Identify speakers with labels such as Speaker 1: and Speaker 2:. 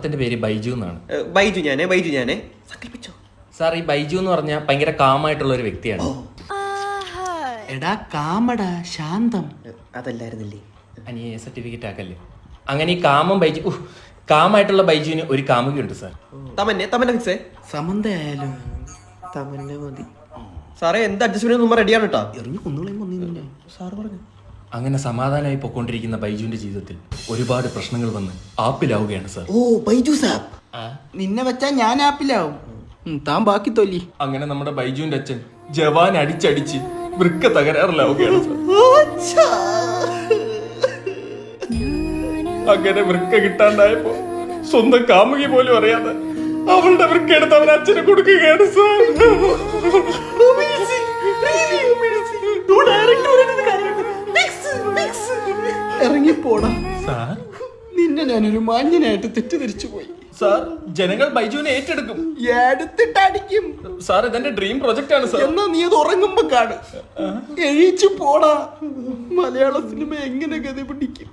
Speaker 1: പേര് ബൈജു എന്നാണ്.
Speaker 2: ബൈജു ഞാനേ സങ്കല്പിച്ചോ
Speaker 1: സാർ. ഈ ബൈജു എന്ന് പറഞ്ഞാൽ ഭയങ്കര കാമായിട്ടുള്ള ഒരു വ്യക്തിയാണ്.
Speaker 3: എടാ കാമടാ ശാന്തം
Speaker 2: അതല്ലായിരുന്നില്ലേ
Speaker 1: അനിയെ സർട്ടിഫിക്കറ്റ് ആക്കല്ലേ. അങ്ങനെ ഈ കാമായിട്ടുള്ള ബൈജുവിന് ഒരു കാമുകയുണ്ട് സാർ.
Speaker 2: തമന്നെ ഫിക്സേ
Speaker 3: സമന്തയായാലും
Speaker 2: തമന്നെ മതി സാറേ. എന്ത് അഡ്ജസ്റ്റ്മെന്റ് നമ്മൾ റെഡിയാണ് കേട്ടോ.
Speaker 3: എറിഞ്ഞു കൊന്നുകളെ
Speaker 2: സാറ് പറഞ്ഞു.
Speaker 1: അങ്ങനെ സമാധാനമായി പൊക്കോണ്ടിരിക്കുന്ന ബൈജുവിന്റെ ജീവിതത്തിൽ ഒരുപാട് പ്രശ്നങ്ങൾ വന്ന് ആപ്പിലാവുകയാണ് സാർ.
Speaker 2: ഓ ബൈജു സാബ്,
Speaker 3: നിന്നെ വെച്ചാ ഞാൻ ആപ്പിലാവും. താൻ ബാക്കി തൊല്ലി.
Speaker 1: അങ്ങനെ നമ്മുടെ ബൈജുവിന്റെ അച്ഛൻ ജവാൻ അടിച്ചടിച്ച് വൃക്ക തകരാറിലാവുകയാണ് സാർ. അങ്ങനെ വൃക്ക കിട്ടാണ്ടായപ്പോ സ്വന്തം കാമുകി പോലും അറിയാതെ അവളുടെ വൃക്ക എടുത്ത് അവൻ അച്ഛന് കൊടുക്കുകയാണ് സാർ.
Speaker 3: ഇറങ്ങിപ്പോടാ
Speaker 1: സാർ.
Speaker 3: നിന്നെ ഞാനൊരു മാന്യനായിട്ട് തെറ്റിദ്ധരിച്ചു പോയി
Speaker 1: സാർ, ജനങ്ങൾ ബൈജുവിനെ ഏറ്റെടുക്കും,
Speaker 3: എടുത്തിട്ടടിക്കും
Speaker 1: സാർ. ഇതെന്റെ ഡ്രീം പ്രൊജക്റ്റ് ആണ് സാർ.
Speaker 3: എന്നാ നീ അത് ഉറങ്ങുമ്പോ കാണ്. എഴീച്ചു പോടാ. മലയാള സിനിമ എങ്ങനെ ഗതി പിടിക്കും?